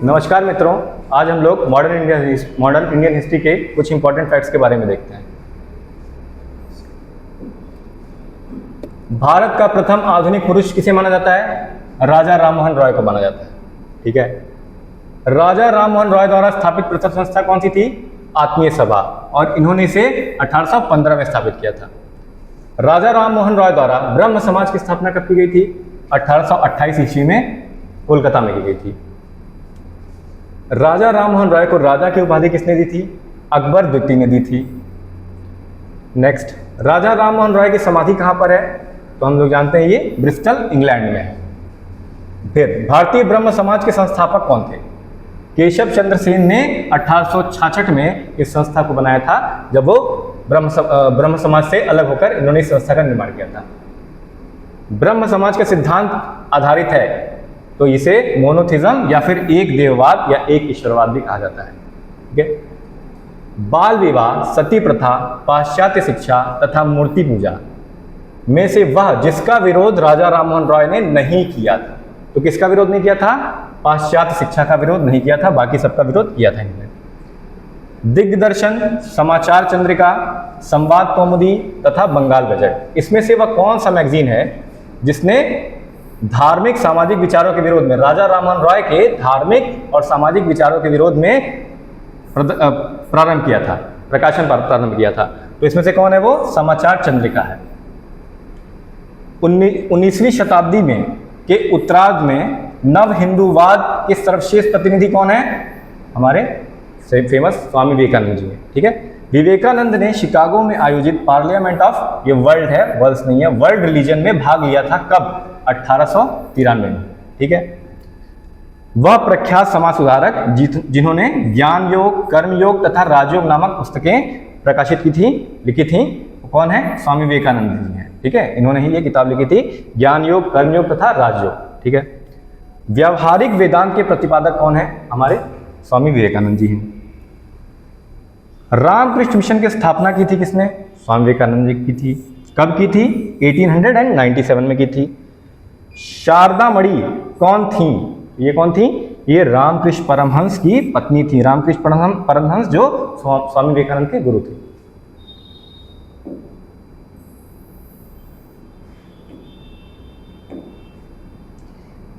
नमस्कार मित्रों, आज हम लोग मॉडर्न इंडियन हिस्ट्री के कुछ इंपॉर्टेंट फैक्ट्स के बारे में देखते हैं। भारत का प्रथम आधुनिक पुरुष किसे माना जाता है? राजा राममोहन रॉय को माना जाता है। ठीक है, राजा राममोहन रॉय द्वारा स्थापित प्रथम संस्था कौन सी थी? आत्मीय सभा, और इन्होंने इसे 1815 में स्थापित किया था। राजा राममोहन रॉय द्वारा ब्रह्म समाज की स्थापना कब की गई थी? 1828 ईस्वी में कोलकाता में की गई थी। राजा राममोहन रॉय को राजा की उपाधि किसने दी थी? अकबर द्वितीय ने दी थी। नेक्स्ट, राजा राममोहन रॉय की समाधि कहां पर है? तो हम लोग जानते हैं ये ब्रिस्टल इंग्लैंड में है। फिर भारतीय ब्रह्म समाज के संस्थापक कौन थे? केशव चंद्र सेन ने 1866 में इस संस्था को बनाया था, जब वो ब्रह्म समाज से अलग होकर इन्होंने इस संस्था का निर्माण किया था। ब्रह्म समाज का सिद्धांत आधारित है, तो इसे मोनोथिज्म या फिर एक देववाद या एक ईश्वरवाद भी कहा जाता है। ठीक है, बाल विवाह, सती प्रथा, पाश्चात्य शिक्षा तथा मूर्ति पूजा में से वह जिसका विरोध राजा राममोहन रॉय ने नहीं किया था, तो किसका विरोध नहीं किया था? पाश्चात्य शिक्षा का विरोध नहीं किया था, बाकी सबका विरोध किया था इन्होंने। दिग्दर्शन, समाचार चंद्रिका, संवाद कौमुदी तथा बंगाल गजट, इसमें से वह कौन सा मैगजीन है जिसने धार्मिक सामाजिक विचारों के विरोध में, राजा राममोहन रॉय के धार्मिक और सामाजिक विचारों के विरोध में प्रारंभ किया था, प्रकाशन प्रारंभ किया था? तो इसमें से कौन है वो? समाचार चंद्रिका है। 19वीं शताब्दी में के उत्तरार्ध में नव हिंदूवाद के सर्वश्रेष्ठ प्रतिनिधि कौन है? हमारे फेमस स्वामी विवेकानंद जी हैं। ठीक है, विवेकानंद ने शिकागो में आयोजित पार्लियामेंट ऑफ, ये वर्ल्ड है, वर्ल्ड नहीं है, वर्ल्ड रिलीजन में भाग लिया था। कब? 1893 में। ठीक है, वह प्रख्यात समाज सुधारक जिन्होंने ज्ञान योग, कर्म योग तथा राजयोग नामक पुस्तकें प्रकाशित की थी, लिखी थी, कौन है? स्वामी विवेकानंद जी हैं। ठीक है, इन्होंने ही ये किताब लिखी थी, ज्ञान योग, कर्म योग तथा राजयोग। ठीक है, व्यावहारिक वेदांत के प्रतिपादक कौन है? हमारे स्वामी विवेकानंद जी हैं। रामकृष्ण मिशन की स्थापना की थी किसने? स्वामी विवेकानंद जी की थी। कब की थी? 1897 में की थी। शारदा मणि कौन थी? ये कौन थी? ये रामकृष्ण परमहंस की पत्नी थी। रामकृष्ण परमहंस जो स्वामी विवेकानंद के गुरु थे।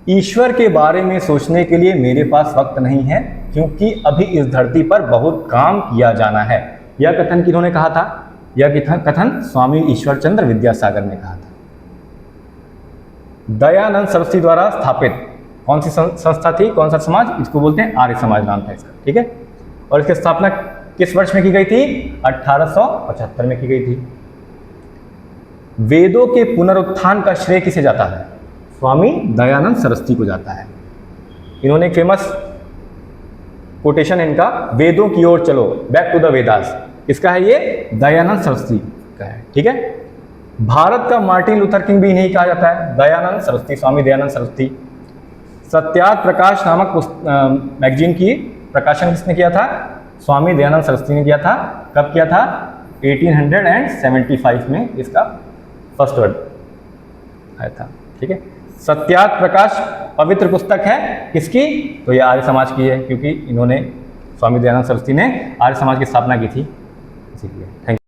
ईश्वर के बारे में सोचने के लिए मेरे पास वक्त नहीं है, क्योंकि अभी इस धरती पर बहुत काम किया जाना है। यह कथन किन्होंने कहा था? यह कथन स्वामी ईश्वर चंद्र विद्यासागर ने कहा था। दयानंद सरस्वती द्वारा स्थापित कौन सी संस्था थी? कौन सा समाज? इसको बोलते हैं आर्य समाज, नाम था इसका। ठीक है, और इसकी स्थापना किस वर्ष में की गई थी? 1875 में की गई थी। वेदों के पुनरुत्थान का श्रेय किसे जाता है? स्वामी दयानंद सरस्वती को जाता है। इन्होंने एक फेमस कोटेशन है इनका, वेदों की ओर चलो, बैक टू द वेदास, किसका है ये? दयानंद सरस्वती का है। ठीक है, भारत का मार्टिन लूथर किंग भी इन्हीं कहा जाता है, दयानंद सरस्वती, स्वामी दयानंद सरस्वती। सत्यार्थ प्रकाश नामक मैगजीन की प्रकाशन किसने किया था? स्वामी दयानंद सरस्वती ने किया था। कब किया था? 1875 में इसका फर्स्ट वर्ड आया था। ठीक है, सत्यार्थ प्रकाश पवित्र पुस्तक है किसकी? तो ये आर्य समाज की है, क्योंकि इन्होंने, स्वामी दयानंद सरस्वती ने आर्य समाज की स्थापना की थी, इसीलिए। Thank you.